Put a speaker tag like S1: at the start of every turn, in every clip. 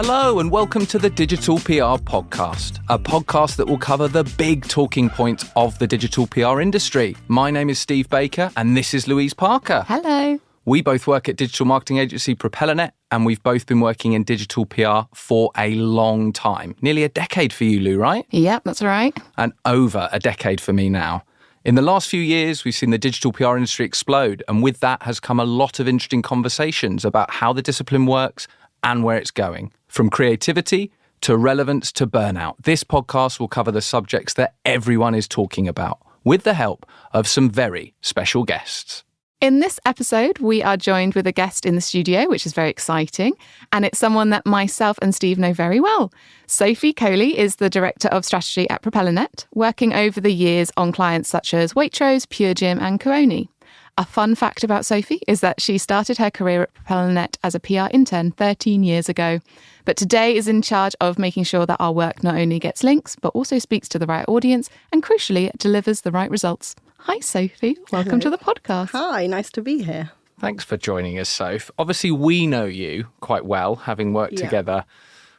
S1: Hello and welcome to the Digital PR Podcast, a podcast that will cover the big talking points of the digital PR industry. My name is Steve Baker and this is Louise Parker.
S2: Hello.
S1: We both work at digital marketing agency PropellerNet and we've both been working in digital PR for a long time. Nearly a decade for you, Lou, right?
S2: Yep, that's right.
S1: And over a decade for me now. In the last few years, we've seen the digital PR industry explode, and with that has come a lot of interesting conversations about how the discipline works and where it's going. From creativity to relevance to burnout, this podcast will cover the subjects that everyone is talking about, with the help of some very special guests.
S2: In this episode, we are joined with a guest in the studio, which is very exciting, and it's someone that myself and Steve know very well. Sophie Coley is the Director of Strategy at PropellerNet, working over the years on clients such as Waitrose, Pure Gym and Coley. A fun fact about Sophie is that she started her career at PropellerNet as a PR intern 13 years ago, but today is in charge of making sure that our work not only gets links, but also speaks to the right audience and, crucially, delivers the right results. Hi, Sophie. Welcome to the podcast.
S3: Hi, nice to be here.
S1: Thanks for joining us, Soph. Obviously, we know you quite well, having worked together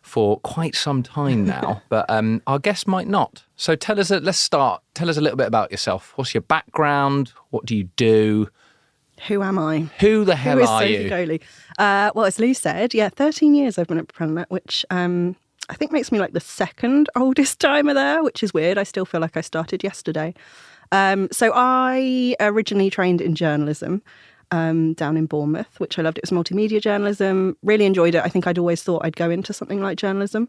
S1: for quite some time now, but our guests might not. So let's start. Tell us a little bit about yourself. What's your background? What do you do?
S3: Who am I?
S1: Who the hell
S3: Who is
S1: are
S3: Sophie
S1: you?
S3: Coley? Well, as Lou said, 13 years I've been at PropellerNet, which I think makes me like the second oldest timer there, which is weird. I still feel like I started yesterday. So I originally trained in journalism down in Bournemouth, which I loved. It was multimedia journalism, really enjoyed it. I think I'd always thought I'd go into something like journalism.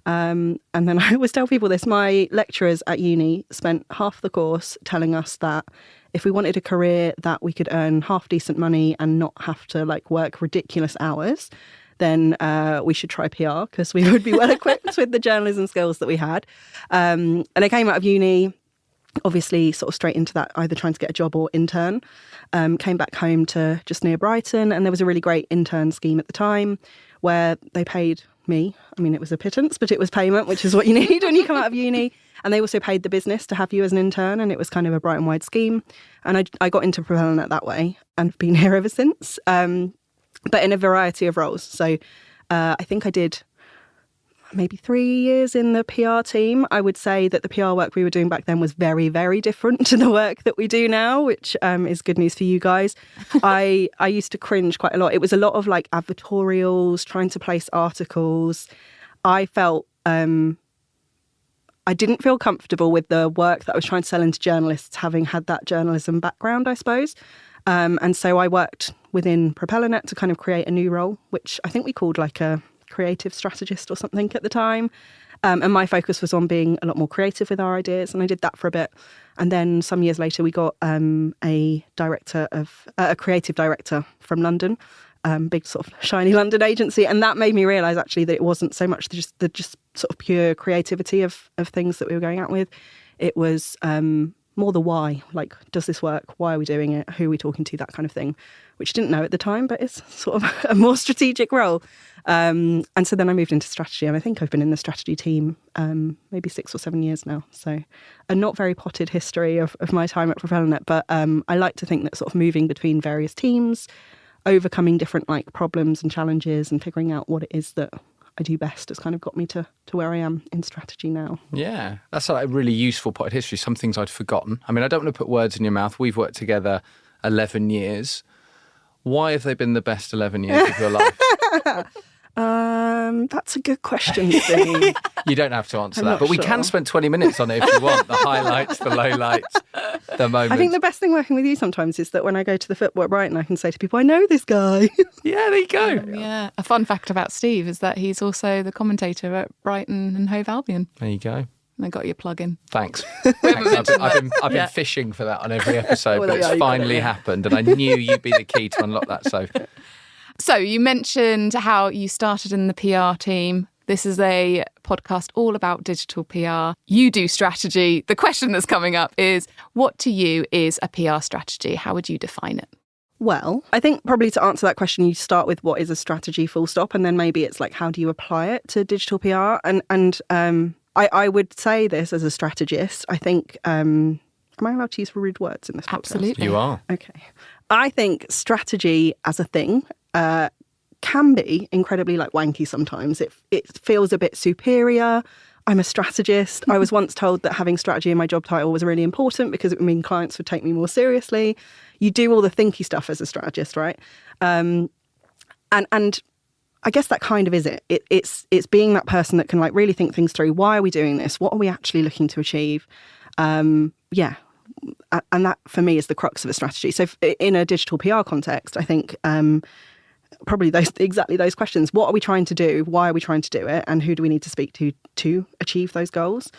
S3: And then I always tell people this, my lecturers at uni spent half the course telling us that if we wanted a career that we could earn half decent money and not have to like work ridiculous hours, then we should try PR because we would be well equipped with the journalism skills that we had. And I came out of uni, obviously sort of straight into that, either trying to get a job or intern. Came back home to just near Brighton, and there was a really great intern scheme at the time where they paid me. I mean, it was a pittance, but it was payment, which is what you need when you come out of uni. And they also paid the business to have you as an intern, and it was kind of a Brighton-wide scheme. And I got into PropellerNet that way and been here ever since, but in a variety of roles. So I think I did maybe 3 years in the PR team. I would say that the PR work we were doing back then was very, very different to the work that we do now, which is good news for you guys. I used to cringe quite a lot. It was a lot of like advertorials, trying to place articles. I felt I didn't feel comfortable with the work that I was trying to sell into journalists, having had that journalism background, I suppose. And so I worked within PropellerNet to kind of create a new role, which I think we called like a creative strategist or something at the time. And my focus was on being a lot more creative with our ideas. And I did that for a bit. And then some years later, we got a creative director from London, big sort of shiny London agency. And that made me realise actually that it wasn't so much just sort of pure creativity of things that we were going out with. It was more the why, like, does this work? Why are we doing it? Who are we talking to? That kind of thing, which I didn't know at the time, but it's sort of a more strategic role. And so then I moved into strategy, and I think I've been in the strategy team maybe 6 or 7 years now. So a not very potted history of my time at PropellerNet, but I like to think that sort of moving between various teams, overcoming different like problems and challenges and figuring out what it is that I do best has kind of got me to where I am in strategy now.
S1: Yeah, that's a really useful potted history. Some things I'd forgotten. I mean, I don't want to put words in your mouth. We've worked together 11 years. Why have they been the best 11 years of your life?
S3: That's a good question, Steve.
S1: You don't have to answer that, but we can spend 20 minutes on it if you want. The highlights, the lowlights, the moments.
S3: I think the best thing working with you sometimes is that when I go to the football at Brighton, I can say to people, I know this guy.
S1: Yeah, there you go.
S2: Yeah. A fun fact about Steve is that he's also the commentator at Brighton and Hove Albion.
S1: There you go.
S2: I got your plug in.
S1: Thanks. I've been fishing for that on every episode, but it's finally happened, and I knew you'd be the key to unlock that, Sophie.
S2: So you mentioned how you started in the PR team. This is a podcast all about digital PR. You do strategy. The question that's coming up is, what to you is a PR strategy? How would you define it?
S3: Well, I think probably to answer that question, you start with what is a strategy full stop, and then maybe it's like, how do you apply it to digital PR? And I would say this as a strategist. I think, am I allowed to use rude words in this podcast?
S2: Absolutely.
S1: You are.
S3: Okay. I think strategy as a thing can be incredibly like wanky sometimes. It feels a bit superior. I'm a strategist. I was once told that having strategy in my job title was really important because it would mean clients would take me more seriously. You do all the thinky stuff as a strategist, right? And I guess that kind of is it. It's being that person that can like really think things through. Why are we doing this? What are we actually looking to achieve? Yeah. And that for me is the crux of a strategy. So in a digital PR context, I think probably exactly those questions. What are we trying to do? Why are we trying to do it? And who do we need to speak to achieve those goals?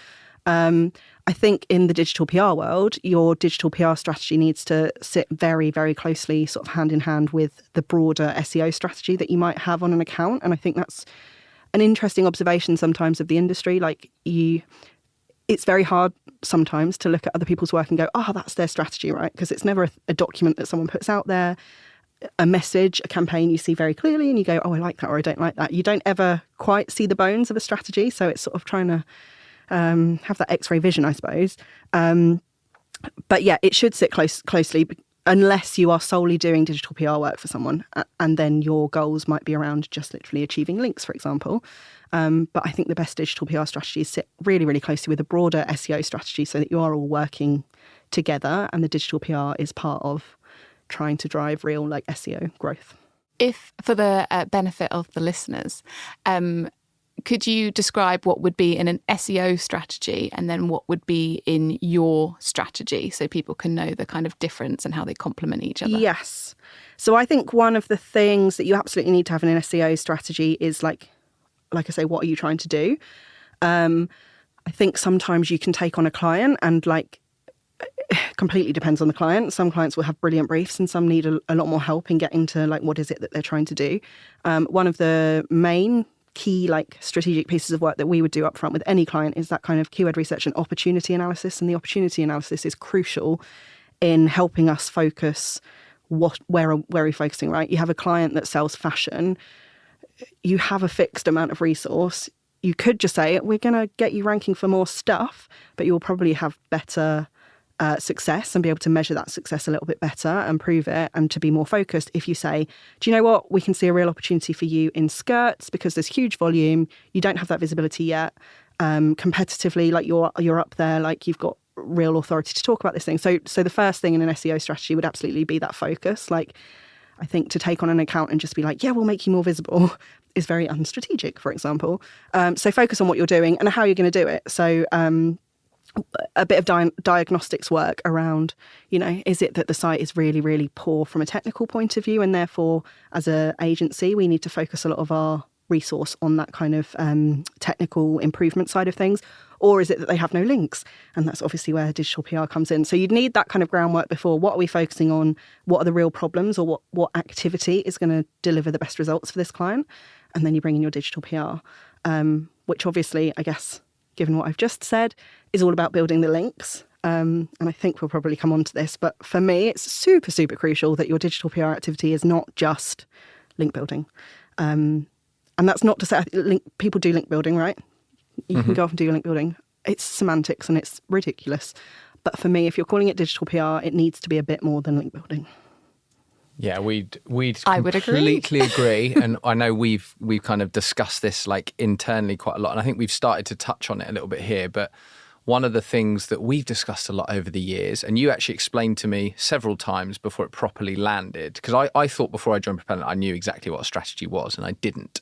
S3: I think in the digital PR world, your digital PR strategy needs to sit very, very closely, sort of hand in hand with the broader SEO strategy that you might have on an account. And I think that's an interesting observation sometimes of the industry. Like it's very hard sometimes to look at other people's work and go, oh, that's their strategy, right? Because it's never a document that someone puts out there, a message, a campaign you see very clearly and you go, oh, I like that or I don't like that. You don't ever quite see the bones of a strategy. So it's sort of trying to have that X-ray vision, I suppose. But yeah, it should sit closely unless you are solely doing digital PR work for someone. And then your goals might be around just literally achieving links, for example. But I think the best digital PR strategies sit really, really closely with a broader SEO strategy so that you are all working together and the digital PR is part of trying to drive real like SEO growth.
S2: If for the benefit of the listeners, could you describe what would be in an SEO strategy and then what would be in your strategy so people can know the kind of difference and how they complement each other?
S3: Yes. So I think one of the things that you absolutely need to have in an SEO strategy is like I say, what are you trying to do? I think sometimes you can take on a client and like completely depends on the client. Some clients will have brilliant briefs and some need a lot more help in getting to like what is it that they're trying to do. One of the main key like strategic pieces of work that we would do up front with any client is that kind of keyword research and opportunity analysis. And the opportunity analysis is crucial in helping us focus where are we focusing, right? You have a client that sells fashion. You have a fixed amount of resource. You could just say, we're going to get you ranking for more stuff, but you'll probably have better success and be able to measure that success a little bit better and prove it and to be more focused if you say, do you know what, we can see a real opportunity for you in skirts because there's huge volume, you don't have that visibility yet, competitively, like you're up there, like you've got real authority to talk about this thing. So the first thing in an SEO strategy would absolutely be that focus. Like I think to take on an account and just be like, yeah, we'll make you more visible is very unstrategic, for example. So focus on what you're doing and how you're going to do it. So a bit of diagnostics work around, is it that the site is really, really poor from a technical point of view and therefore as an agency we need to focus a lot of our resource on that kind of technical improvement side of things? Or is it that they have no links? And that's obviously where digital PR comes in. So you'd need that kind of groundwork before. What are we focusing on? What are the real problems or what activity is going to deliver the best results for this client? And then you bring in your digital PR, which obviously, I guess, given what I've just said, is all about building the links. And I think we'll probably come on to this. But for me, it's super, super crucial that your digital PR activity is not just link building. And that's not to say people do link building, right? You can go off and do your link building. It's semantics and it's ridiculous. But for me, if you're calling it digital PR, it needs to be a bit more than link building.
S1: Yeah, we'd
S2: I would
S1: completely agree. And I know we've kind of discussed this like internally quite a lot. And I think we've started to touch on it a little bit here. But one of the things that we've discussed a lot over the years, and you actually explained to me several times before it properly landed, because I thought before I joined Propellant, I knew exactly what a strategy was, and I didn't.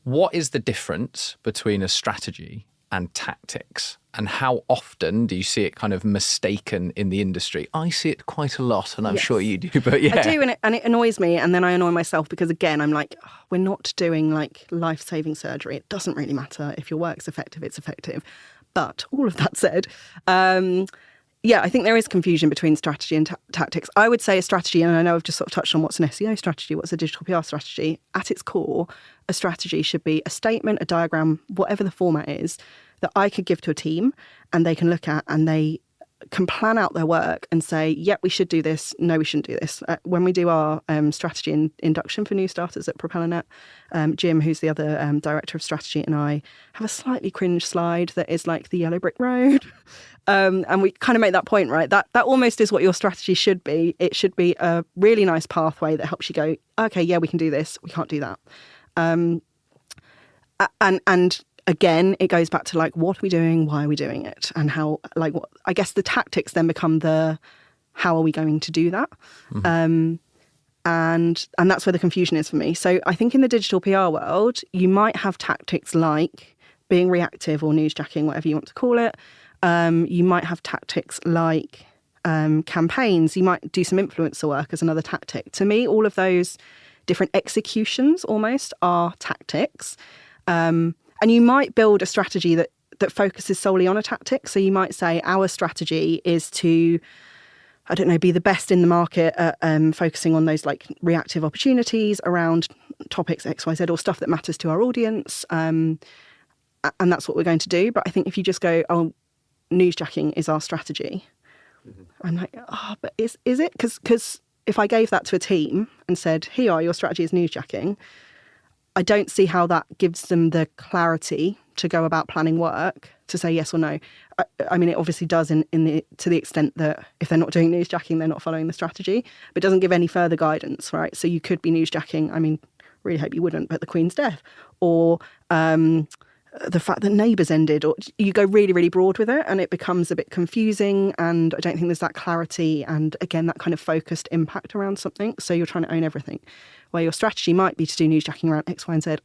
S1: What is the difference between a strategy and tactics? And how often do you see it kind of mistaken in the industry? I see it quite a lot, and I'm sure you do, but yeah.
S3: I do, and it annoys me, and then I annoy myself because, again, I'm like, oh, we're not doing like life-saving surgery. It doesn't really matter. If your work's effective, it's effective. But all of that said, I think there is confusion between strategy and tactics. I would say a strategy, and I know I've just sort of touched on what's an SEO strategy, what's a digital PR strategy. At its core, a strategy should be a statement, a diagram, whatever the format is, that I could give to a team and they can look at and they can plan out their work and say, yep, we should do this. No, we shouldn't do this. When we do our strategy induction for new starters at PropellerNet, Jim, who's the other director of strategy, and I have a slightly cringe slide that is like the yellow brick road. And we kind of make that point, right? That almost is what your strategy should be. It should be a really nice pathway that helps you go, okay, yeah, we can do this. We can't do that. And again, it goes back to like, what are we doing? Why are we doing it? And how, like, what, I guess the tactics then become the, how are we going to do that? Mm-hmm. And that's where the confusion is for me. So I think in the digital PR world, you might have tactics like being reactive or newsjacking, whatever you want to call it. You might have tactics like campaigns. You might do some influencer work as another tactic. To me, all of those different executions almost are tactics. And you might build a strategy that focuses solely on a tactic. So you might say our strategy is to, I don't know, be the best in the market at focusing on those like reactive opportunities around topics X, Y, Z, or stuff that matters to our audience. And that's what we're going to do. But I think if you just go, oh, newsjacking is our strategy, I'm like, oh, but is it? Because if I gave that to a team and said, here, your strategy is newsjacking, I don't see how that gives them the clarity to go about planning work to say yes or no. I mean, it obviously does to the extent that if they're not doing newsjacking, they're not following the strategy, but it doesn't give any further guidance, right? So you could be newsjacking, I mean, really hope you wouldn't, but the Queen's death, or the fact that Neighbours ended, or you go really, really broad with it and it becomes a bit confusing, and I don't think there's that clarity and, again, that kind of focused impact around something. So you're trying to own everything, where your strategy might be to do newsjacking around X, Y, and Z.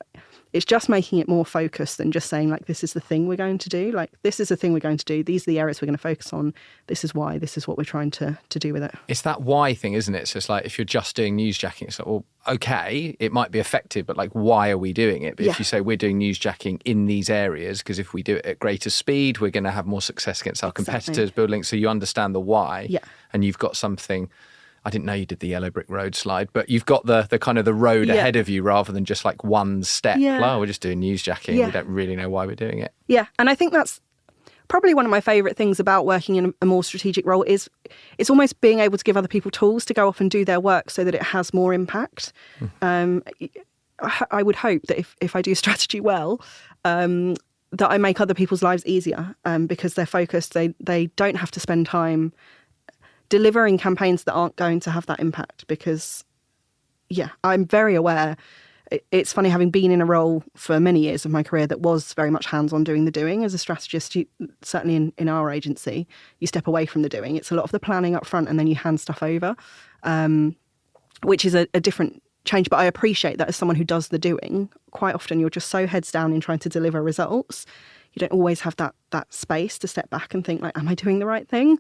S3: It's just making it more focused than just saying, like, this is the thing we're going to do. Like, this is the thing we're going to do. These are the areas we're going to focus on. This is why. This is what we're trying to do with it.
S1: It's that why thing, isn't it? So it's like, if you're just doing newsjacking, it's like, well, okay, it might be effective, but like, why are we doing it? But if you say we're doing newsjacking in these areas, because if we do it at greater speed, we're going to have more success against our competitors, build links. So you understand the why, and you've got something. I didn't know you did the yellow brick road slide, but you've got the kind of the road ahead of you rather than just like one step.
S3: Yeah.
S1: Well, we're just doing newsjacking. We don't really know why we're doing it.
S3: Yeah, and I think that's probably one of my favourite things about working in a more strategic role is it's almost being able to give other people tools to go off and do their work so that it has more impact. I would hope that if I do strategy well, that I make other people's lives easier because they're focused. They don't have to spend time delivering campaigns that aren't going to have that impact because, I'm very aware. It's funny, having been in a role for many years of my career that was very much hands-on doing the doing. As a strategist, certainly in our agency, you step away from the doing. It's a lot of the planning up front and then you hand stuff over, which is a different change. But I appreciate that as someone who does the doing, quite often you're just so heads down in trying to deliver results. You don't always have that space to step back and think, like, am I doing the right thing?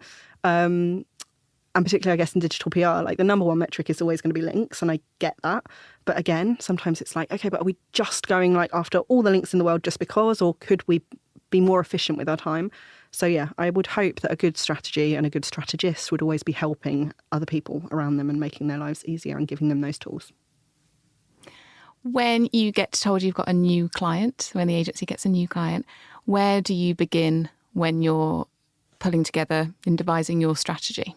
S3: And particularly, I guess, in digital PR, like the number one metric is always going to be links, and I get that. But again, sometimes it's like, okay, but are we just going like after all the links in the world just because, or could we be more efficient with our time? So yeah, I would hope that a good strategy and a good strategist would always be helping other people around them and making their lives easier and giving them those tools.
S2: When you get told you've got a new client, when the agency gets a new client, where do you begin when you're pulling together and devising your strategy?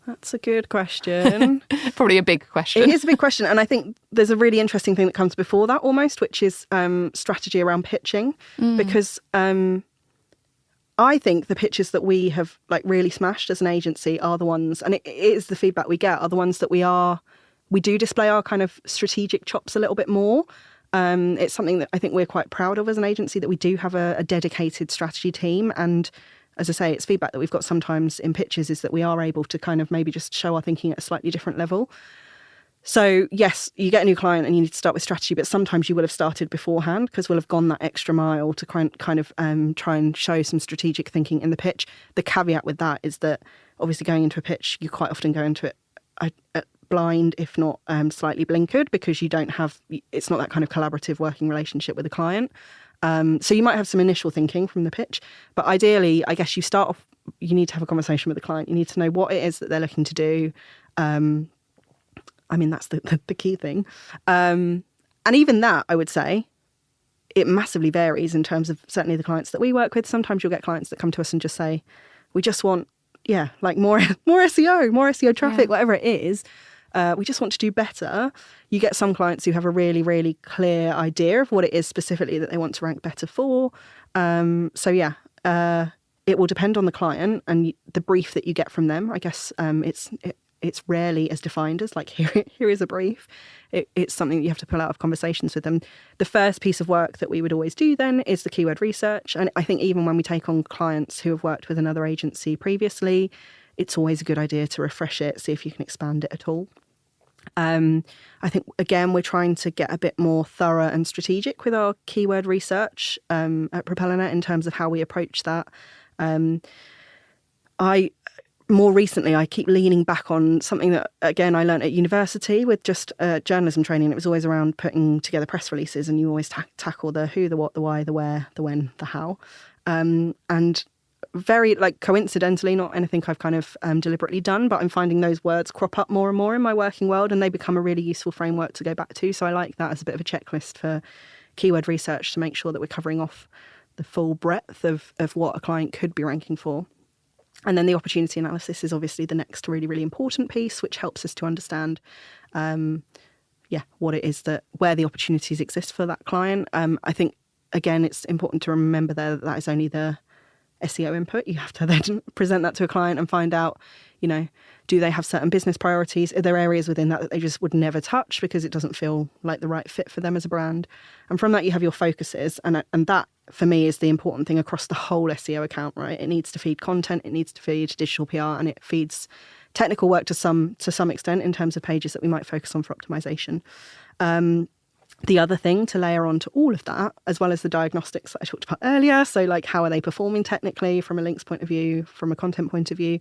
S3: That's a good question.
S2: Probably a big question.
S3: It is a big question. And I think there's a really interesting thing that comes before that almost, which is strategy around pitching. Because I think the pitches that we have like really smashed as an agency are the ones, and it is the feedback we get, are the ones that we do display our kind of strategic chops a little bit more. It's something that I think we're quite proud of as an agency, that we do have a dedicated strategy team. And as I say, it's feedback that we've got sometimes in pitches is that we are able to kind of maybe just show our thinking at a slightly different level. So yes, you get a new client and you need to start with strategy, but sometimes you will have started beforehand because we'll have gone that extra mile to kind of try and show some strategic thinking in the pitch. The caveat with that is that obviously going into a pitch, you quite often go into it blind, if not slightly blinkered, because it's not that kind of collaborative working relationship with the client. So you might have some initial thinking from the pitch, but ideally, I guess you start off, you need to have a conversation with the client. You need to know what it is that they're looking to do. I mean, that's the key thing. And even that, I would say, it massively varies in terms of certainly the clients that we work with. Sometimes you'll get clients that come to us and just say, we just want like more SEO, more SEO traffic, whatever it is. We just want to do better. You get some clients who have a really, really clear idea of what it is specifically that they want to rank better for. It will depend on the client and the brief that you get from them. I guess it's rarely as defined as like, here is a brief. It's something that you have to pull out of conversations with them. The first piece of work that we would always do then is the keyword research. And I think even when we take on clients who have worked with another agency previously, it's always a good idea to refresh it, see if you can expand it at all. I think, again, we're trying to get a bit more thorough and strategic with our keyword research at PropellerNet in terms of how we approach that. More recently, I keep leaning back on something that, again, I learned at university with just journalism training. It was always around putting together press releases, and you always tackle the who, the what, the why, the where, the when, the how. And very, like, coincidentally, not anything I've kind of deliberately done, but I'm finding those words crop up more and more in my working world, and they become a really useful framework to go back to. So I like that as a bit of a checklist for keyword research to make sure that we're covering off the full breadth of what a client could be ranking for. And then the opportunity analysis is obviously the next really, really important piece, which helps us to understand, what it is where the opportunities exist for that client. I think, again, it's important to remember there that is only the SEO input. You have to then present that to a client and find out, do they have certain business priorities? Are there areas within that they just would never touch because it doesn't feel like the right fit for them as a brand? And from that, you have your focuses. And that, for me, is the important thing across the whole SEO account, right? It needs to feed content, it needs to feed digital PR, and it feeds technical work to some extent in terms of pages that we might focus on for optimization. The other thing to layer on to all of that, as well as the diagnostics that I talked about earlier, so like how are they performing technically from a links point of view, from a content point of view,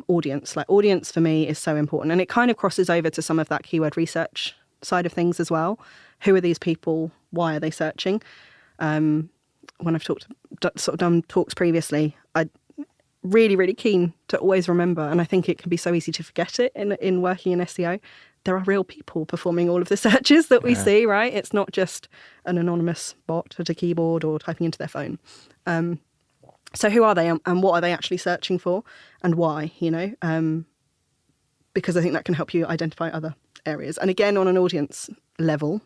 S3: audience. Like, audience for me is so important, and it kind of crosses over to some of that keyword research side of things as well. Who are these people? Why are they searching? When I've done talks previously, I'm really, really keen to always remember, and I think it can be so easy to forget it in working in SEO. There are real people performing all of the searches that we see, right? It's not just an anonymous bot at a keyboard or typing into their phone. So who are they and what are they actually searching for and why, because I think that can help you identify other areas. And again, on an audience level,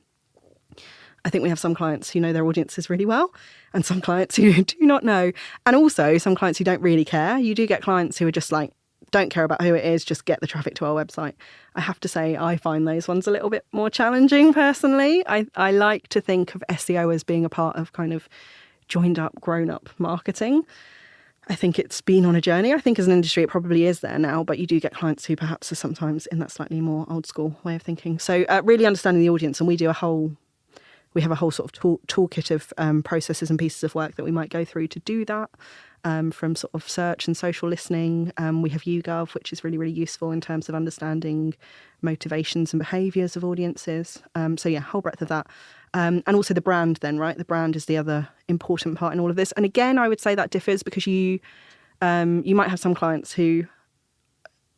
S3: I think we have some clients who know their audiences really well and some clients who do not know. And also some clients who don't really care. You do get clients who are just like, don't care about who it is, just get the traffic to our website. I have to say, I find those ones a little bit more challenging personally. I like to think of SEO as being a part of kind of joined up, grown up marketing. I think it's been on a journey. I think as an industry, it probably is there now, but you do get clients who perhaps are sometimes in that slightly more old school way of thinking. So really understanding the audience, and we have a whole sort of toolkit of processes and pieces of work that we might go through to do that. From sort of search and social listening. We have YouGov, which is really, really useful in terms of understanding motivations and behaviours of audiences. Whole breadth of that. And also the brand then, right? The brand is the other important part in all of this. And again, I would say that differs because you might have some clients who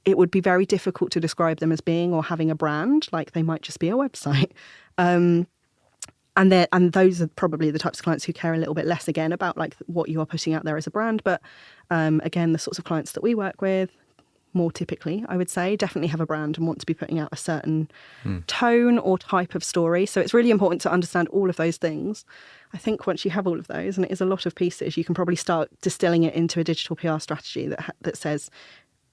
S3: it would be very difficult to describe them as being or having a brand. Like, they might just be a website. And those are probably the types of clients who care a little bit less, again, about like what you are putting out there as a brand. But again, the sorts of clients that we work with, more typically, I would say, definitely have a brand and want to be putting out a certain tone or type of story. So it's really important to understand all of those things. I think once you have all of those, and it is a lot of pieces, you can probably start distilling it into a digital PR strategy that says,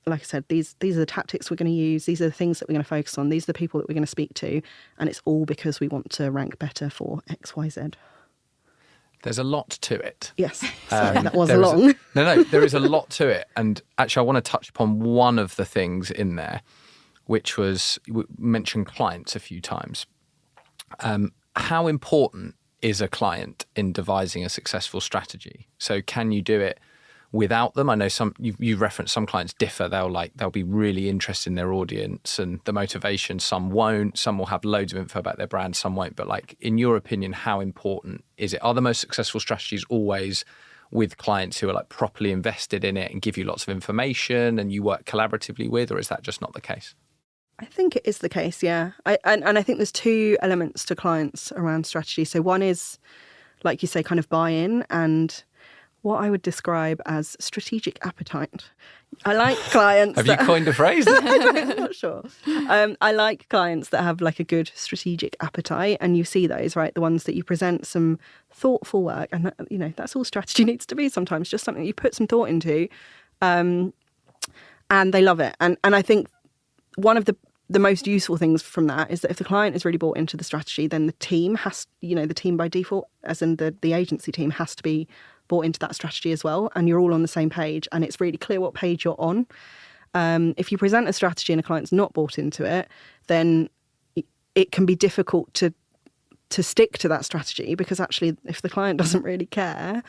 S3: like I said, these are the tactics we're going to use. These are the things that we're going to focus on. These are the people that we're going to speak to. And it's all because we want to rank better for X, Y, Z.
S1: There's a lot to it.
S3: Yes. Sorry, that was long.
S1: No, there is a lot to it. And actually, I want to touch upon one of the things in there, which was, you mentioned clients a few times. How important is a client in devising a successful strategy? So can you do it without them? I know you referenced some clients differ. They'll be really interested in their audience and the motivation. Some won't. Some will have loads of info about their brand. Some won't. But like, in your opinion, how important is it? Are the most successful strategies always with clients who are like properly invested in it and give you lots of information and you work collaboratively with, or is that just not the case?
S3: I think it is the case, yeah. And I think there's two elements to clients around strategy. So one is, like you say, kind of buy-in, and what I would describe as strategic appetite. I like clients.
S1: Have you coined a phrase?
S3: I'm not sure. I like clients that have like a good strategic appetite, and you see those, right? The ones that you present some thoughtful work, and that's all strategy needs to be sometimes, just something that you put some thought into, and they love it. And I think one of the most useful things from that is that if the client is really bought into the strategy, then the team the team by default, as in the agency team, has to be bought into that strategy as well. And you're all on the same page, and it's really clear what page you're on. If you present a strategy and a client's not bought into it, then it can be difficult to stick to that strategy, because actually if the client doesn't really care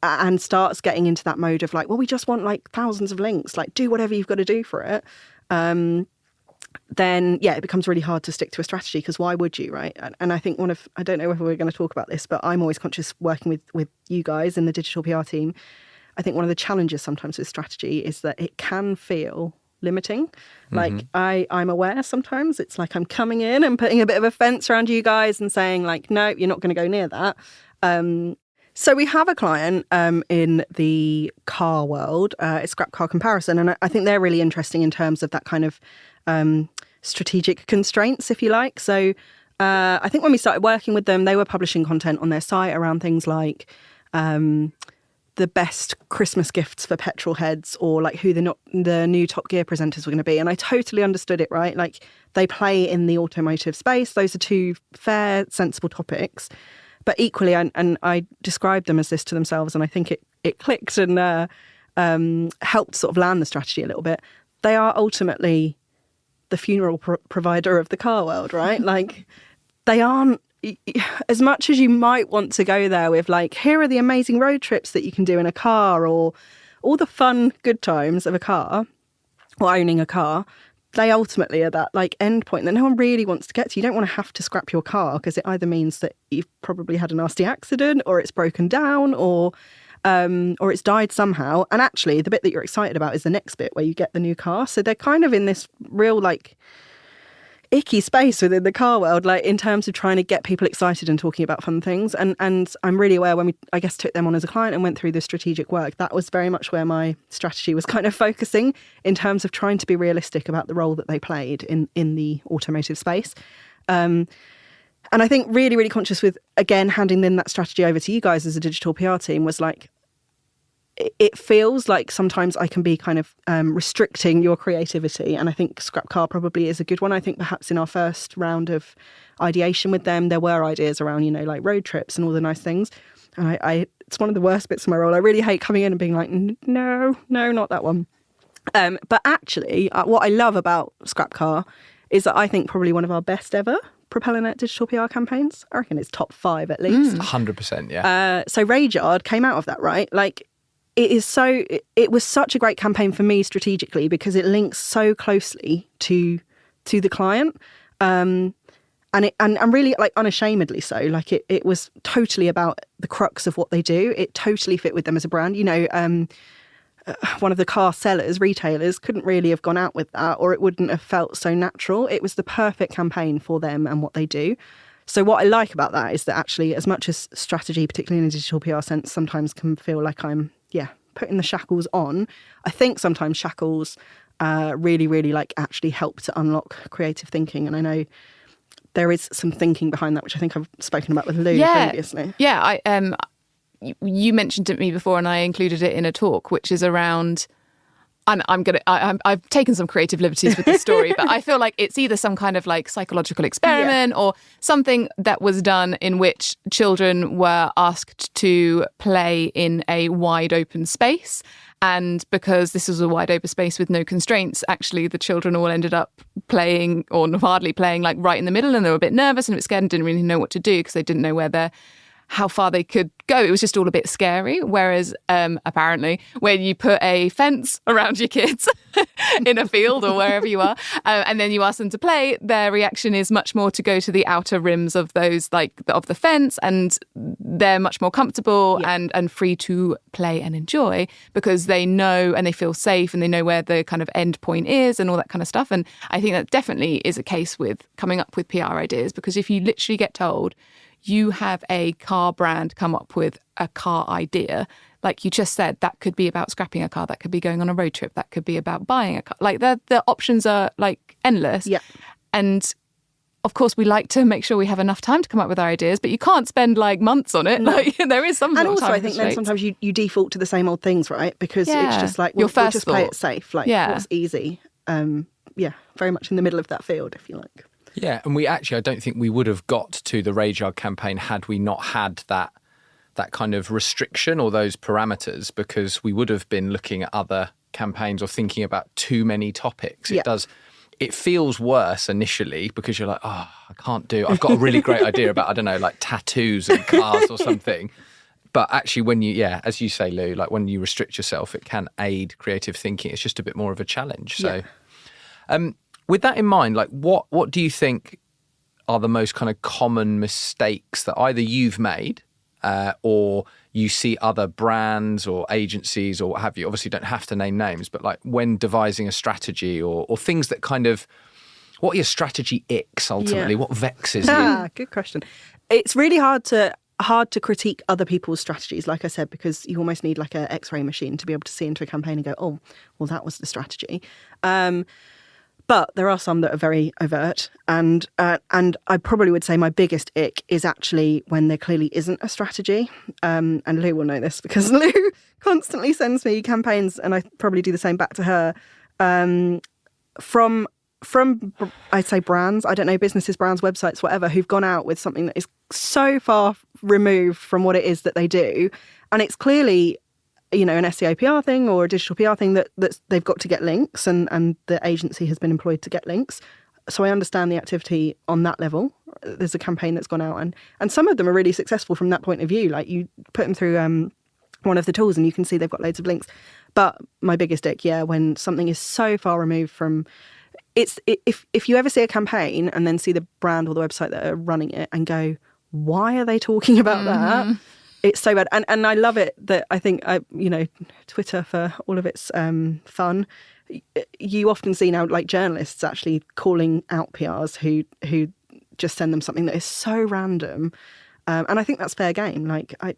S3: and starts getting into that mode of like, well, we just want like thousands of links, like do whatever you've got to do for it, then it becomes really hard to stick to a strategy, because why would you, right? And I think I don't know whether we're going to talk about this, but I'm always conscious working with you guys in the digital PR team. I think one of the challenges sometimes with strategy is that it can feel limiting. Like I'm aware sometimes it's like I'm coming in and putting a bit of a fence around you guys and saying like, no, you're not going to go near that. So we have a client in the car world, it's Scrap Car Comparison, and I think they're really interesting in terms of that kind of strategic constraints, if you like. So I think when we started working with them, they were publishing content on their site around things like the best Christmas gifts for petrol heads, or like who the new Top Gear presenters were going to be. And I totally understood it, right? Like they play in the automotive space. Those are two fair, sensible topics. But equally, and I described them as this to themselves, and I think it clicked and helped sort of land the strategy a little bit. They are ultimately the funeral provider of the car world, right? Like they aren't, as much as you might want to go there with like, here are the amazing road trips that you can do in a car, or all the fun, good times of a car or owning a car, they ultimately are that like end point that no one really wants to get to. You don't want to have to scrap your car, because it either means that you've probably had a nasty accident, or it's broken down, or it's died somehow. And actually the bit that you're excited about is the next bit where you get the new car. So they're kind of in this real like icky space within the car world, like in terms of trying to get people excited and talking about fun things. And I'm really aware when we, I guess, took them on as a client and went through the strategic work, that was very much where my strategy was kind of focusing, in terms of trying to be realistic about the role that they played in the automotive space. And I think really, really conscious with, again, handing then that strategy over to you guys as a digital PR team was like, it feels like sometimes I can be kind of restricting your creativity. And I think Scrap Car probably is a good one. I think perhaps in our first round of ideation with them, there were ideas around, like road trips and all the nice things. And it's one of the worst bits of my role. I really hate coming in and being like, no, not that one. But actually, what I love about Scrap Car is that I think probably one of our best ever PropellerNet digital PR campaigns. I reckon it's top 5 at least.
S1: 100%, yeah.
S3: So Rayard came out of that, right? Like, it was such a great campaign for me strategically, because it links so closely to the client, and really like unashamedly so. Like it was totally about the crux of what they do. It totally fit with them as a brand. One of the car sellers, retailers, couldn't really have gone out with that, or it wouldn't have felt so natural. It was the perfect campaign for them and what they do. So what I like about that is that actually, as much as strategy, particularly in a digital PR sense, sometimes can feel like I'm putting the shackles on, I think sometimes shackles really, really like actually help to unlock creative thinking. And I know there is some thinking behind that, which I think I've spoken about with Lou previously.
S2: Yeah, you mentioned it to me before, and I included it in a talk, which is around. I've taken some creative liberties with this story, but I feel like it's either some kind of like psychological experiment or something that was done in which children were asked to play in a wide open space. And because this was a wide open space with no constraints, actually the children all ended up playing, or hardly playing, like right in the middle, and they were a bit nervous and a bit scared and didn't really know what to do, because they didn't know how far they could go. It was just all a bit scary. Whereas apparently when you put a fence around your kids in a field or wherever you are, and then you ask them to play, their reaction is much more to go to the outer rims of those, like of the fence, and they're much more comfortable and free to play and enjoy, because they know and they feel safe and they know where the kind of end point is and all that kind of stuff. And I think that definitely is a case with coming up with PR ideas, because if you literally get told you have a car brand come up with a car idea, like you just said, that could be about scrapping a car, that could be going on a road trip, that could be about buying a car. Like the options are like endless.
S3: Yeah.
S2: And of course, we like to make sure we have enough time to come up with our ideas, but you can't spend like months on it. No. Like there is some.
S3: And
S2: also,
S3: I think then sometimes you default to the same old things, right? Because it's just like we'll just play it safe. Like what's easy. Very much in the middle of that field, if you like.
S1: Yeah, and I don't think we would have got to the Rage Yard campaign had we not had that kind of restriction or those parameters, because we would have been looking at other campaigns or thinking about too many topics. It feels worse initially because you're like, oh, I've got a really great idea about, I don't know, like tattoos and cars or something. But actually when as you say, Lou, like when you restrict yourself, it can aid creative thinking. It's just a bit more of a challenge. So with that in mind, like what do you think are the most kind of common mistakes that either you've made or you see other brands or agencies or what have you? Obviously, you don't have to name names, but like when devising a strategy or things that kind of, what are your strategy icks ultimately? What vexes you?
S3: Good question. It's really hard to critique other people's strategies, like I said, because you almost need like an X-ray machine to be able to see into a campaign and go, oh, well, that was the strategy. But there are some that are very overt, and I probably would say my biggest ick is actually when there clearly isn't a strategy. And Lou will know this because Lou constantly sends me campaigns, and I probably do the same back to her. From I'd say brands, I don't know, businesses, brands, websites, whatever, who've gone out with something that is so far removed from what it is that they do, and it's clearly, you know, an SEO PR thing or a digital PR thing that they've got to get links, and the agency has been employed to get links. So I understand the activity on that level. There's a campaign that's gone out, and some of them are really successful from that point of view. Like you put them through one of the tools and you can see they've got loads of links. But my biggest ick, when something is so far removed from, if you ever see a campaign and then see the brand or the website that are running it and go, why are they talking about that? It's so bad. And I love it that I think, Twitter, for all of its fun, you often see now like journalists actually calling out PRs who just send them something that is so random. And I think that's fair game. Like, I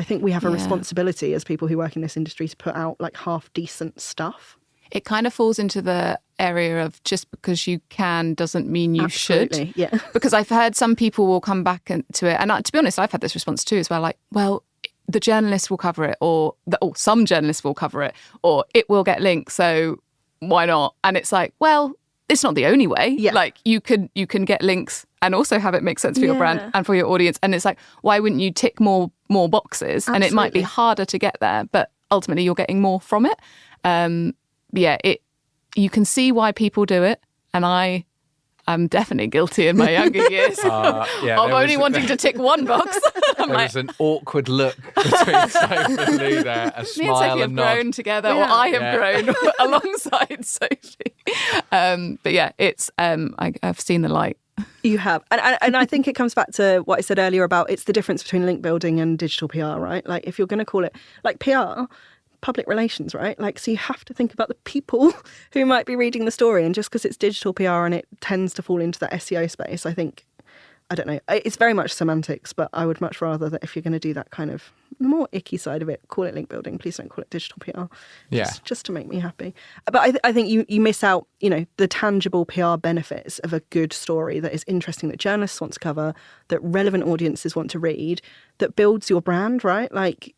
S3: think we have a responsibility as people who work in this industry to put out like half decent stuff.
S2: It kind of falls into the area of just because you can doesn't mean you should.
S3: Yeah.
S2: Because I've heard some people will come back to it. And to be honest, I've had this response too as well. Like, well, the journalists will cover it, or some journalists will cover it, or it will get links. So why not? And it's like, well, it's not the only way.
S3: Yeah.
S2: Like you can get links and also have it make sense for your brand and for your audience. And it's like, why wouldn't you tick more boxes?
S3: Absolutely.
S2: And it might be harder to get there, but ultimately you're getting more from it. You can see why people do it, and I'm definitely guilty in my younger years of only wanting to tick one box.
S1: There was an awkward look between Sophie and Lou there, a smile
S2: me and Sophie have
S1: nod.
S2: grown together, or I have grown alongside Sophie. It's I've seen the light.
S3: You have. And I think it comes back to what I said earlier about it's the difference between link building and digital PR, right? Like if you're going to call it like PR, public relations, right? Like, so you have to think about the people who might be reading the story. And just because it's digital PR and it tends to fall into that SEO space, I don't know. It's very much semantics, but I would much rather that if you're going to do that kind of the more icky side of it, call it link building. Please don't call it digital PR. Just to make me happy. But I think you miss out, the tangible PR benefits of a good story that is interesting, that journalists want to cover, that relevant audiences want to read, that builds your brand, right? Like,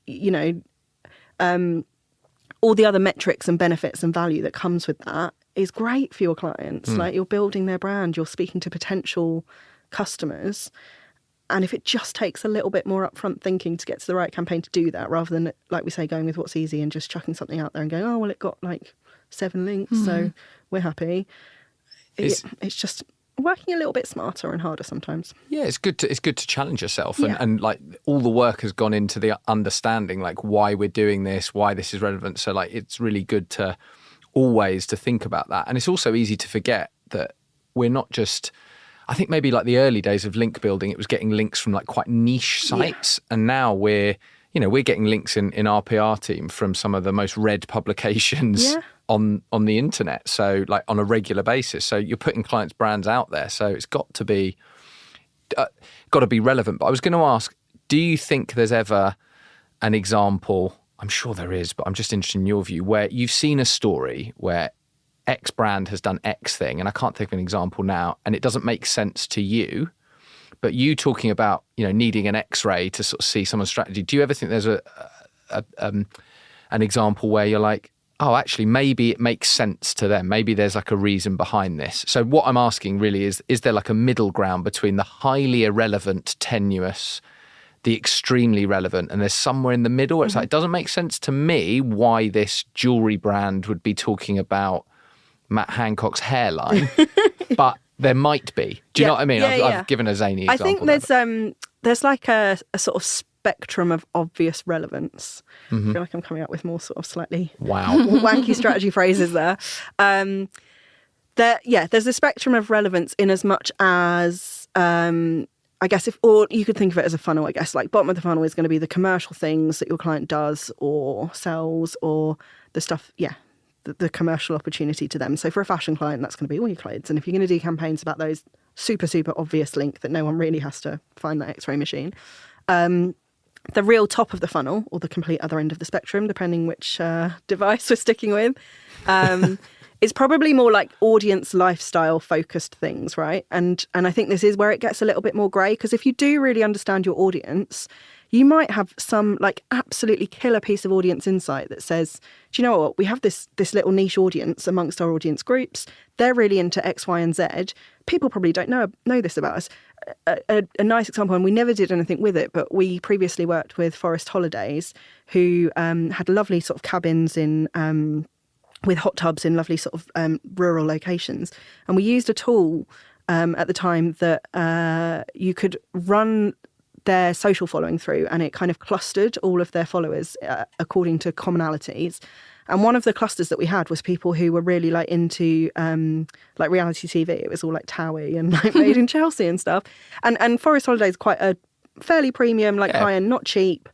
S3: all the other metrics and benefits and value that comes with that is great for your clients. Like you're building their brand, you're speaking to potential customers. And if it just takes a little bit more upfront thinking to get to the right campaign to do that, rather than, like we say, going with what's easy and just chucking something out there and going, oh, well, it got like 7 links, so we're happy. It's just working a little bit smarter and harder sometimes.
S1: Yeah, it's good to challenge yourself, and like all the work has gone into the understanding like why we're doing this, why this is relevant. So like it's really good to always to think about that. And it's also easy to forget that we're not just, I think maybe like the early days of link building, it was getting links from like quite niche sites, and now we're getting links in our PR team from some of the most read publications on the internet. So like on a regular basis. So you're putting clients' brands out there. So it's got to be relevant. But I was going to ask, do you think there's ever an example? I'm sure there is, but I'm just interested in your view, where you've seen a story where X brand has done X thing, and I can't think of an example now, and it doesn't make sense to you, but you talking about, needing an X-ray to sort of see someone's strategy. Do you ever think there's an example where you're like, oh, actually, maybe it makes sense to them. Maybe there's like a reason behind this. So what I'm asking really is there like a middle ground between the highly irrelevant, tenuous, the extremely relevant, and there's somewhere in the middle where it's like, it doesn't make sense to me why this jewelry brand would be talking about Matt Hancock's hairline, but there might be. Do you know what I mean? I've given a zany example.
S3: I think there's like a sort of spectrum of obvious relevance. I feel like I'm coming up with more sort of slightly wanky strategy phrases there. There's a spectrum of relevance in as much as I guess or you could think of it as a funnel, I guess. Like bottom of the funnel is going to be the commercial things that your client does or sells, or the stuff, the commercial opportunity to them. So for a fashion client, that's going to be all your clothes. And if you're going to do campaigns about those super, super obvious link that no one really has to find that X-ray machine, the real top of the funnel, or the complete other end of the spectrum, depending which device we're sticking with, is probably more like audience lifestyle focused things, right? And I think this is where it gets a little bit more grey, because if you do really understand your audience, you might have some like absolutely killer piece of audience insight that says, do you know what? We have this little niche audience amongst our audience groups. They're really into X, Y, and Z. People probably don't know this about us. A nice example, and we never did anything with it, but we previously worked with Forest Holidays, who had lovely sort of cabins in with hot tubs in lovely sort of rural locations. And we used a tool at the time that you could run their social following through, and it kind of clustered all of their followers according to commonalities. And one of the clusters that we had was people who were really like into like reality TV. It was all like Towie and like Made in Chelsea and stuff. And Forest Holidays is quite a fairly premium, like high end, not cheap.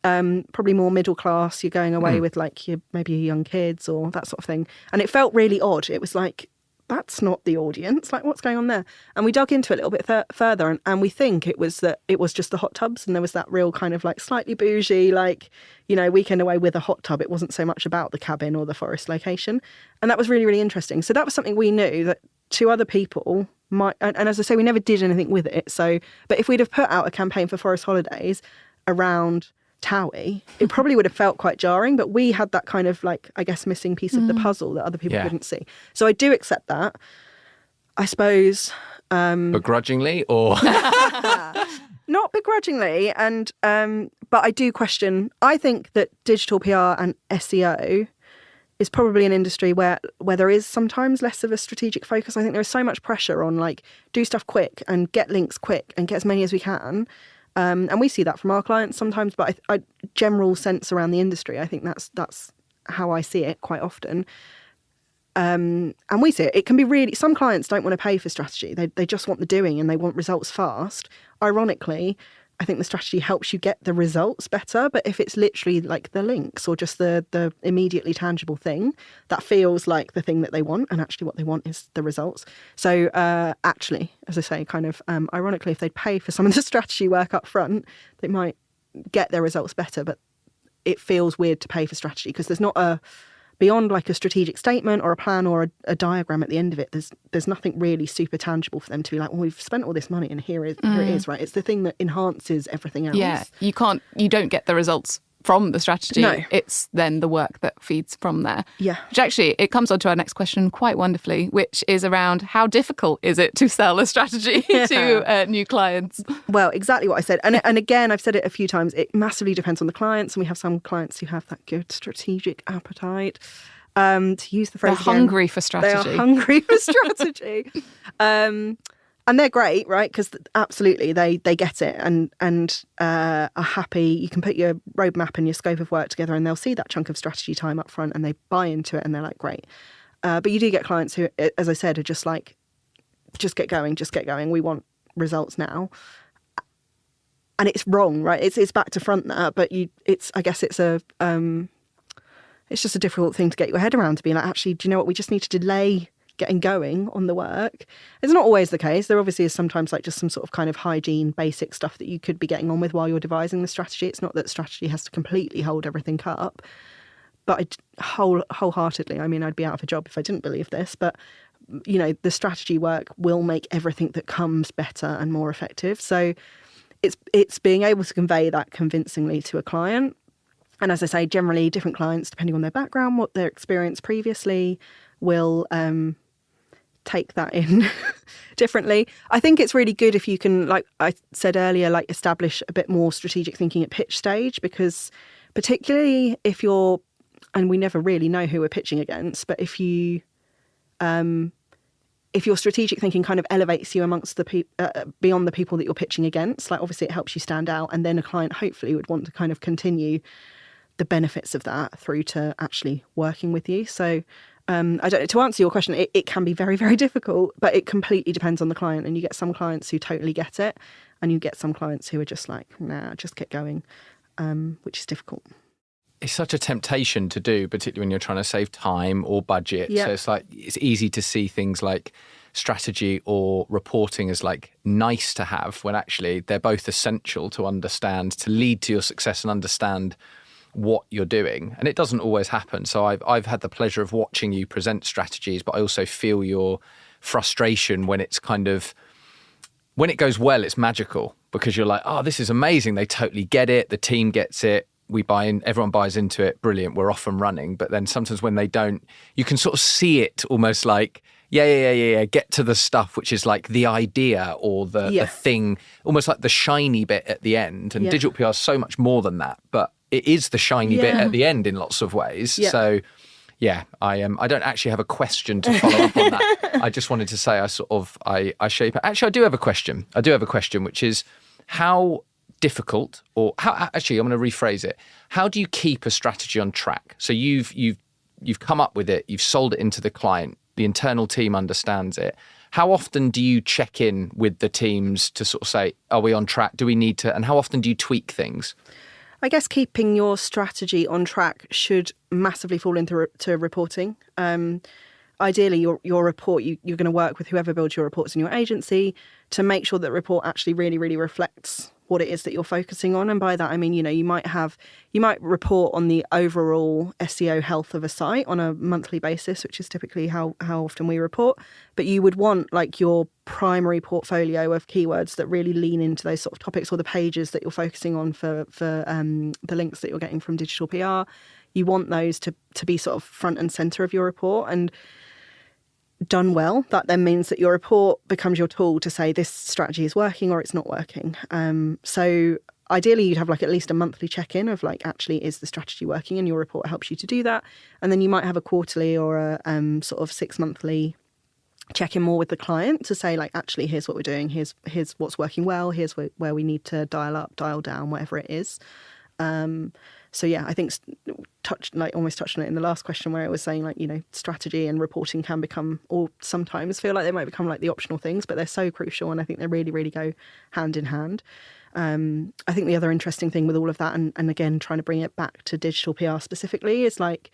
S3: Probably more middle class. You're going away with like maybe your young kids or that sort of thing. And it felt really odd. It was like, that's not the audience. Like, what's going on there? And we dug into it a little bit further, and we think it was just the hot tubs, and there was that real kind of like slightly bougie, like, weekend away with a hot tub. It wasn't so much about the cabin or the forest location. And that was really, really interesting. So that was something we knew that to other people might, and as I say, we never did anything with it. So, but if we'd have put out a campaign for Forest Holidays around Towie, it probably would have felt quite jarring, but we had that kind of like, I guess, missing piece of the puzzle that other people couldn't see. So I do accept that, I suppose.
S1: Begrudgingly, or
S3: not begrudgingly, and but I do question. I think that digital PR and SEO is probably an industry where there is sometimes less of a strategic focus. I think there is so much pressure on like do stuff quick and get links quick and get as many as we can. And we see that from our clients sometimes, but I general sense around the industry, I think that's how I see it quite often. And we see it. It can be really, some clients don't want to pay for strategy. They just want the doing and they want results fast. Ironically, I think the strategy helps you get the results better. But if it's literally like the links or just the immediately tangible thing, that feels like the thing that they want. And actually what they want is the results. So actually, as I say, kind of ironically, if they'd pay for some of the strategy work up front, they might get their results better. But it feels weird to pay for strategy because there's not beyond like a strategic statement or a plan or a diagram at the end of it, there's nothing really super tangible for them to be like, well, we've spent all this money and here it is, right? It's the thing that enhances everything else.
S2: Yeah, you don't get the results from the strategy.
S3: No.
S2: It's then the work that feeds from there.
S3: Yeah.
S2: Which actually, it comes on to our next question quite wonderfully, which is around how difficult is it to sell a strategy to new clients?
S3: Well, exactly what I said. And again, I've said it a few times, it massively depends on the clients. And we have some clients who have that good strategic appetite. To use the phrase
S2: They're hungry for strategy.
S3: They are hungry for strategy. And they're great, right? Because absolutely, they get it and are happy. You can put your roadmap and your scope of work together and they'll see that chunk of strategy time up front and they buy into it and they're like, great. But you do get clients who, as I said, are just like, just get going. We want results now. And it's wrong, right? It's back to front there, but I guess it's just a difficult thing to get your head around, to be like, actually, do you know what? We just need to delay getting going on the work. It's not always the case. There obviously is sometimes like just some sort of kind of hygiene, basic stuff that you could be getting on with while you're devising the strategy. It's not that strategy has to completely hold everything up. But wholeheartedly, I mean, I'd be out of a job if I didn't believe this. But, you know, the strategy work will make everything that comes better and more effective. So it's being able to convey that convincingly to a client. And as I say, generally, different clients, depending on their background, what their experience previously, will take that in differently. I think it's really good if you can, like I said earlier, like establish a bit more strategic thinking at pitch stage, because particularly if you're, and we never really know who we're pitching against, but if your strategic thinking kind of elevates you amongst the beyond the people that you're pitching against, like obviously it helps you stand out, and then a client hopefully would want to kind of continue the benefits of that through to actually working with you. So I don't know, to answer your question, it can be very, very difficult, but it completely depends on the client. And you get some clients who totally get it, and you get some clients who are just like, nah, just get going, which is difficult.
S1: It's such a temptation to do, particularly when you're trying to save time or budget.
S3: Yeah.
S1: So it's like, it's easy to see things like strategy or reporting as like nice to have, when actually they're both essential to understand, to lead to your success and understand what you're doing. And it doesn't always happen. So I've had the pleasure of watching you present strategies, but I also feel your frustration when it's kind of, when it goes well, it's magical, because you're like, oh, this is amazing. They totally get it. The team gets it. We buy in, everyone buys into it. Brilliant. We're off and running. But then sometimes when they don't, you can sort of see it almost like, yeah. Get to the stuff, which is like the idea or the thing, almost like the shiny bit at the end. And digital PR is so much more than that. But it is the shiny bit at the end in lots of ways. Yeah. So, I don't actually have a question to follow up on that. I just wanted to say I shape it. Actually, I do have a question. Which is how difficult, or how, actually, I'm going to rephrase it. How do you keep a strategy on track? So you've come up with it, you've sold it into the client, the internal team understands it. How often do you check in with the teams to sort of say, are we on track? Do we need to? And how often do you tweak things?
S3: I guess keeping your strategy on track should massively fall into reporting. Ideally, your report, you're going to work with whoever builds your reports in your agency to make sure that report actually really, really reflects what it is that you're focusing on. And by that, I mean, you know, you might report on the overall SEO health of a site on a monthly basis, which is typically how often we report. But you would want like your primary portfolio of keywords that really lean into those sort of topics, or the pages that you're focusing on for the links that you're getting from digital PR. You want those to be sort of front and center of your report. And done well, that then means that your report becomes your tool to say this strategy is working or it's not working. So ideally you'd have like at least a monthly check-in of like, actually, is the strategy working? And your report helps you to do that. And then you might have a quarterly or a sort of 6-monthly check in more with the client to say like, actually, here's what we're doing, here's what's working well, here's where we need to dial up, dial down, whatever it is. So yeah, I think almost touched on it in the last question, where it was saying like, you know, strategy and reporting can become, or sometimes feel like they might become like the optional things, but they're so crucial, and I think they really, really go hand in hand. I think the other interesting thing with all of that, and again, trying to bring it back to digital PR specifically, is like,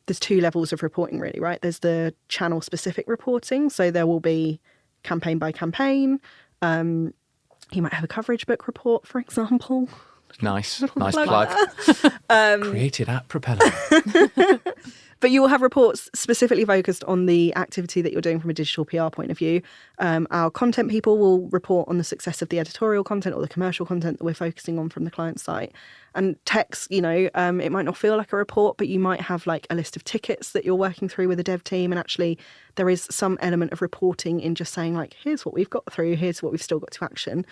S3: there's 2 levels of reporting really, right? There's the channel specific reporting. So there will be campaign by campaign. You might have a coverage book report, for example.
S1: Nice plug. Created at Propeller.
S3: But you will have reports specifically focused on the activity that you're doing from a digital PR point of view. Our content people will report on the success of the editorial content or the commercial content that we're focusing on from the client site. And text, you know, it might not feel like a report, but you might have like a list of tickets that you're working through with a dev team. And actually there is some element of reporting in just saying like, here's what we've got through, here's what we've still got to action.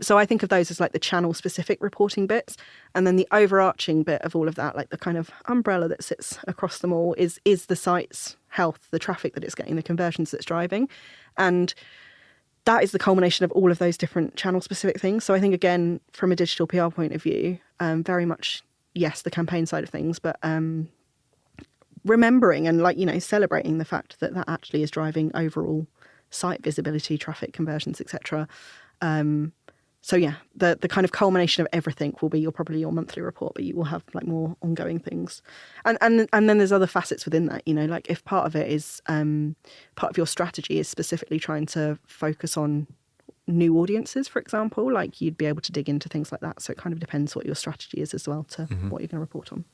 S3: So I think of those as like the channel specific reporting bits. And then the overarching bit of all of that, like the kind of umbrella that sits across them all, is the site's health, the traffic that it's getting, the conversions that it's driving. And that is the culmination of all of those different channel specific things. So I think, again, from a digital PR point of view, very much, yes, the campaign side of things, but remembering and like, you know, celebrating the fact that actually is driving overall site visibility, traffic, conversions, etc. So yeah, the kind of culmination of everything will be probably your monthly report, but you will have like more ongoing things, and then there's other facets within that. Like if part of it is part of your strategy is specifically trying to focus on new audiences, for example, like you'd be able to dig into things like that. So it kind of depends what your strategy is as well to what you're going to report on.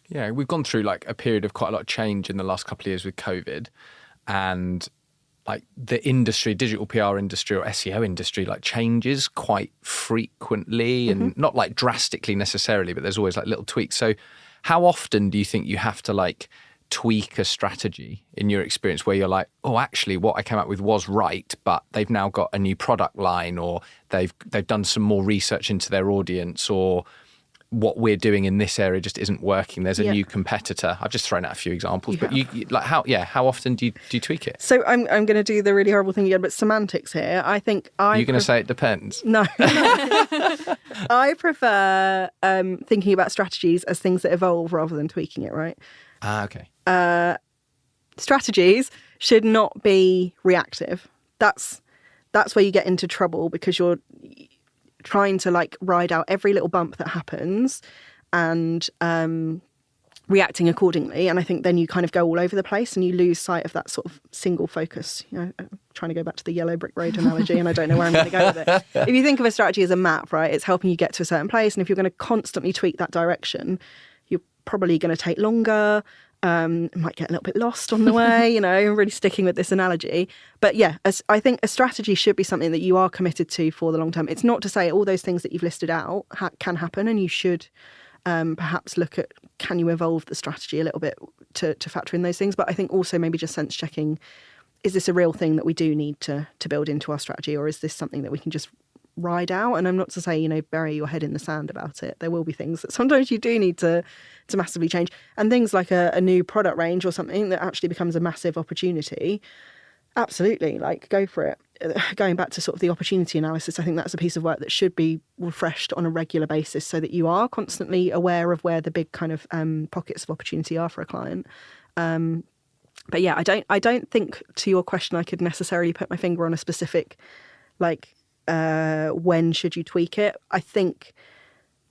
S1: Yeah, we've gone through like a period of quite a lot of change in the last couple of years with COVID, and like the industry, digital PR industry or SEO industry, like changes quite frequently and not like drastically necessarily, but there's always like little tweaks. So how often do you think you have to like tweak a strategy in your experience where you're like, oh, actually what I came up with was right, but they've now got a new product line, or they've done some more research into their audience, or what we're doing in this area just isn't working. There's a new competitor. I've just thrown out a few examples, but you like how often do you tweak it?
S3: So I'm going to do the really horrible thing again, but semantics here. I think
S1: You're going to say it depends?
S3: No. I prefer thinking about strategies as things that evolve rather than tweaking it, right?
S1: Okay.
S3: Strategies should not be reactive. That's where you get into trouble, because you're trying to like ride out every little bump that happens and reacting accordingly. And I think then you kind of go all over the place and you lose sight of that sort of single focus. I'm trying to go back to the yellow brick road analogy and I don't know where I'm going to go with it. If you think of a strategy as a map, right, it's helping you get to a certain place. And if you're going to constantly tweak that direction, you're probably going to take longer. Might get a little bit lost on the way, really sticking with this analogy. But yeah, I think a strategy should be something that you are committed to for the long term. It's not to say all those things that you've listed out can happen, and you should perhaps look at, can you evolve the strategy a little bit to factor in those things? But I think also maybe just sense checking, is this a real thing that we do need to build into our strategy, or is this something that we can just ride out? And I'm not to say, bury your head in the sand about it. There will be things that sometimes you do need to massively change. And things like a new product range or something that actually becomes a massive opportunity, absolutely, like go for it. Going back to sort of the opportunity analysis, I think that's a piece of work that should be refreshed on a regular basis so that you are constantly aware of where the big kind of pockets of opportunity are for a client. But yeah, I don't think, to your question, I could necessarily put my finger on a specific, like, when should you tweak it? I think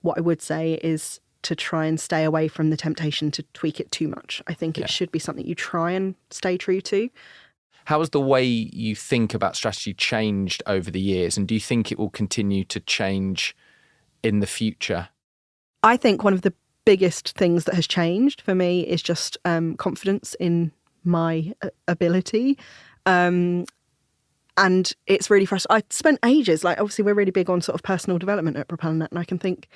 S3: what I would say is to try and stay away from the temptation to tweak it too much. I think it should be something you try and stay true to.
S1: How has the way you think about strategy changed over the years? And do you think it will continue to change in the future?
S3: I think one of the biggest things that has changed for me is just confidence in my ability. And it's really frustrating. I spent ages, like obviously we're really big on sort of personal development at PropellerNet, and I can think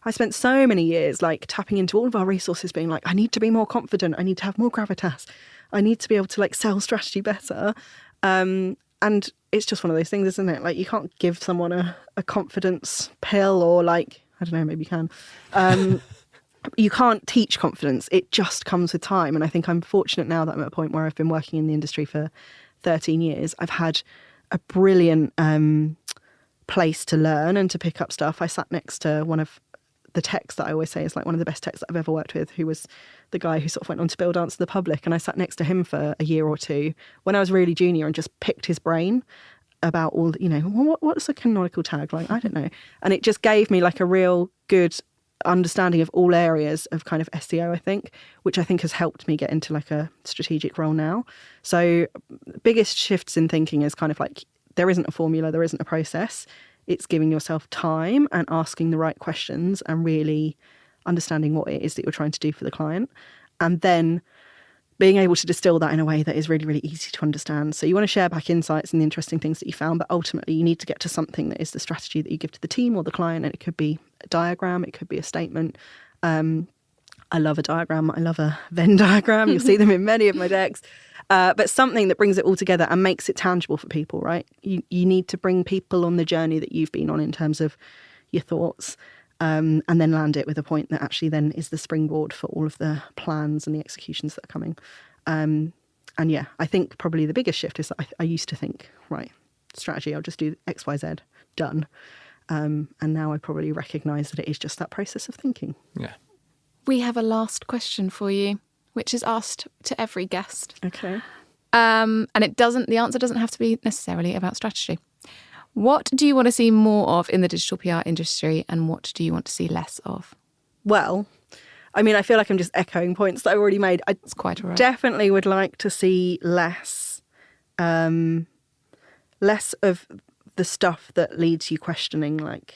S3: I spent so many years like tapping into all of our resources being like, I need to be more confident, I need to have more gravitas, I need to be able to like sell strategy better. And it's just one of those things, isn't it? Like you can't give someone a confidence pill, or like, I don't know, maybe you can. You can't teach confidence. It just comes with time. And I think I'm fortunate now that I'm at a point where I've been working in the industry for 13 years. I've had a brilliant place to learn and to pick up stuff. I sat next to one of the techs that I always say is like one of the best techs that I've ever worked with, who was the guy who sort of went on to build Answer the Public. And I sat next to him for a year or two when I was really junior and just picked his brain about all, what's a canonical tag? Like, I don't know. And it just gave me like a real good understanding of all areas of kind of SEO, I think, which I think has helped me get into like a strategic role now. So biggest shifts in thinking is kind of like, there isn't a formula, there isn't a process. It's giving yourself time and asking the right questions and really understanding what it is that you're trying to do for the client. And then being able to distill that in a way that is really, really easy to understand. So you want to share back insights and the interesting things that you found, but ultimately you need to get to something that is the strategy that you give to the team or the client. And it could be a diagram, it could be a statement. I love a diagram. I love a Venn diagram. You'll see them in many of my decks. But something that brings it all together and makes it tangible for people, right? You need to bring people on the journey that you've been on in terms of your thoughts, and then land it with a point that actually then is the springboard for all of the plans and the executions that are coming. And yeah, I think probably the biggest shift is that I used to think, right, strategy, I'll just do X, Y, Z, done. And now I probably recognise that it is just that process of thinking.
S1: Yeah.
S2: We have a last question for you, which is asked to every guest.
S3: Okay.
S2: And the answer doesn't have to be necessarily about strategy. What do you want to see more of in the digital PR industry, and what do you want to see less of?
S3: Well, I mean, I feel like I'm just echoing points that I already made.
S2: It's quite all right.
S3: Definitely would like to see less of the stuff that leads you questioning, like,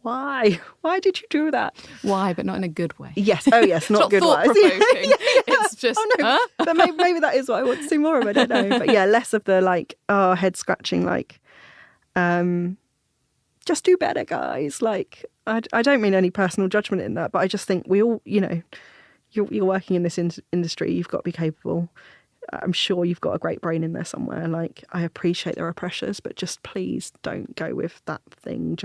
S3: why? Why did you do that?
S2: Why, but not in a good way.
S3: Yes. Oh, yes. Not good wise.
S2: Thought-provoking. It's just,
S3: oh, no.
S2: huh?
S3: But maybe that is what I want to see more of. I don't know. But yeah, less of the like, head scratching, like, just do better, guys. Like, I don't mean any personal judgment in that, but I just think we all, you're working in this industry. You've got to be capable. I'm sure you've got a great brain in there somewhere. Like, I appreciate there are pressures, but just please don't go with that thing.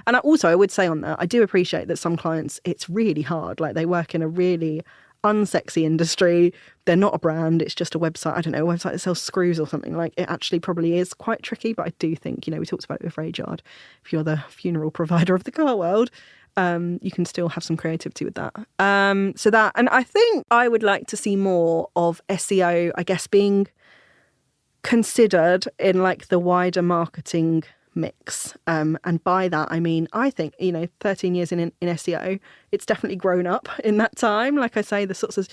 S3: And I would say on that, I do appreciate that some clients, it's really hard. Like, they work in a really unsexy industry. They're not a brand. It's just a website. I don't know, a website that sells screws or something. Like, it actually probably is quite tricky, but I do think, we talked about it with Rayard. If you're the funeral provider of the car world, you can still have some creativity with that. So that, and I think I would like to see more of SEO, I guess, being considered in like the wider marketing mix. And by that, I mean, I think, 13 years in SEO, it's definitely grown up in that time. Like I say, the sorts of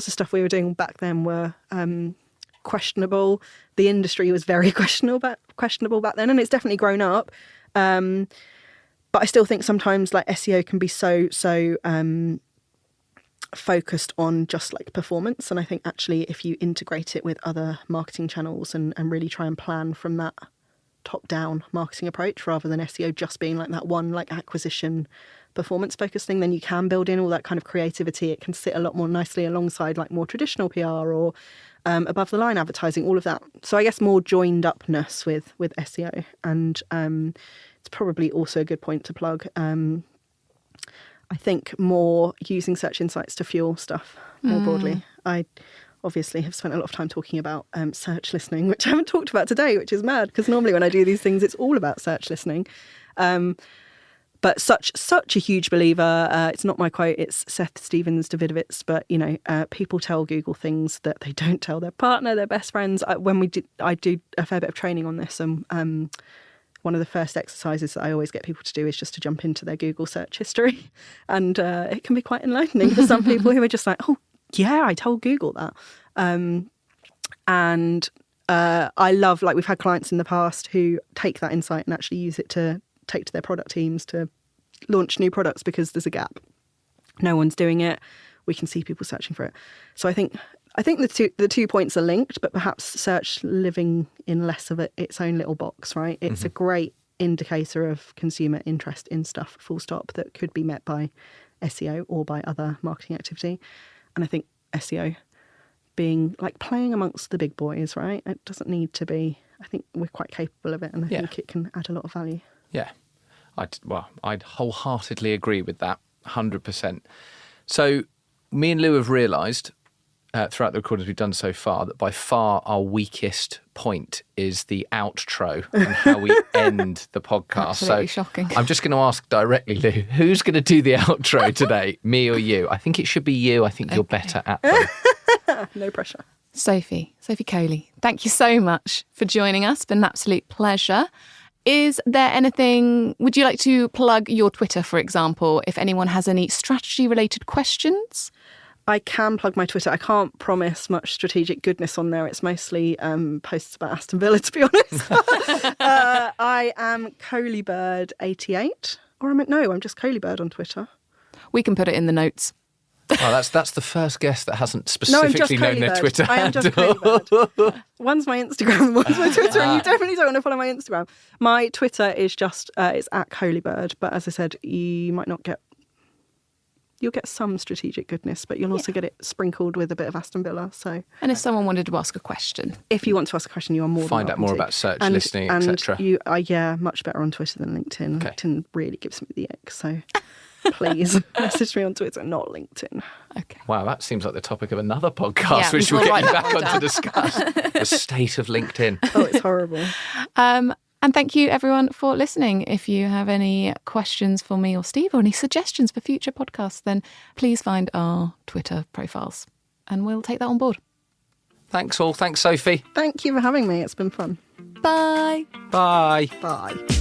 S3: stuff we were doing back then were questionable. The industry was very questionable back then, and it's definitely grown up. But I still think sometimes like SEO can be so focused on just like performance. And I think actually if you integrate it with other marketing channels and really try and plan from that top-down marketing approach rather than SEO just being like that one like acquisition performance focused thing, then you can build in all that kind of creativity. It can sit a lot more nicely alongside like more traditional PR or above the line advertising, all of that. So I guess more joined upness with SEO. And it's probably also a good point to plug. I think more using search insights to fuel stuff more broadly. I obviously have spent a lot of time talking about search listening, which I haven't talked about today, which is mad because normally when I do these things, it's all about search listening. But such a huge believer. It's not my quote. It's Seth Stevens-Davidovitz. But people tell Google things that they don't tell their partner, their best friends. I do a fair bit of training on this, and one of the first exercises that I always get people to do is just to jump into their Google search history, and it can be quite enlightening for some people who are just like, oh yeah, I told Google that. And I love, like, we've had clients in the past who take that insight and actually use it to take to their product teams to launch new products because there's a gap. No one's doing it. We can see people searching for it. So I think the two points are linked, but perhaps search living in less of its own little box, right? It's a great indicator of consumer interest in stuff, full stop, that could be met by SEO or by other marketing activity. And I think SEO being like playing amongst the big boys, right? It doesn't need to be. I think we're quite capable of it, and I think it can add a lot of value.
S1: Yeah, I'd wholeheartedly agree with that, 100%. So me and Lou have realised throughout the recordings we've done so far that by far our weakest point is the outro and how we end the podcast.
S2: Absolutely shocking.
S1: I'm just going to ask directly, Lou, who's going to do the outro today, me or you? I think it should be you. I think you're better at them.
S3: No pressure.
S2: Sophie Coley, thank you so much for joining us. It's been an absolute pleasure. Is there anything, would you like to plug your Twitter, for example, if anyone has any strategy-related questions?
S3: I can plug my Twitter. I can't promise much strategic goodness on there. It's mostly posts about Aston Villa, to be honest. I am ColeyBird88. I'm just ColeyBird on Twitter.
S2: We can put it in the notes.
S1: Oh, that's the first guest that hasn't specifically known their Twitter
S3: I am just ColeyBird. One's my Instagram, one's my Twitter, and you definitely don't want to follow my Instagram. My Twitter is just, it's at ColeyBird, but as I said, you'll get some strategic goodness, but you'll also get it sprinkled with a bit of Aston Villa. So,
S2: and if someone wanted to ask a question,
S3: if you want to ask a question, you are more
S1: find out more about search listening, etc.
S3: You are much better on Twitter than LinkedIn.
S1: Okay.
S3: LinkedIn really gives me the ick. So please message me on Twitter, not LinkedIn.
S2: Okay.
S1: Wow, that seems like the topic of another podcast, which we're getting back on to discuss. The state of LinkedIn.
S3: Oh, it's horrible.
S2: And thank you, everyone, for listening. If you have any questions for me or Steve or any suggestions for future podcasts, then please find our Twitter profiles and we'll take that on board.
S1: Thanks all. Thanks, Sophie.
S3: Thank you for having me. It's been fun.
S2: Bye.
S1: Bye.
S3: Bye.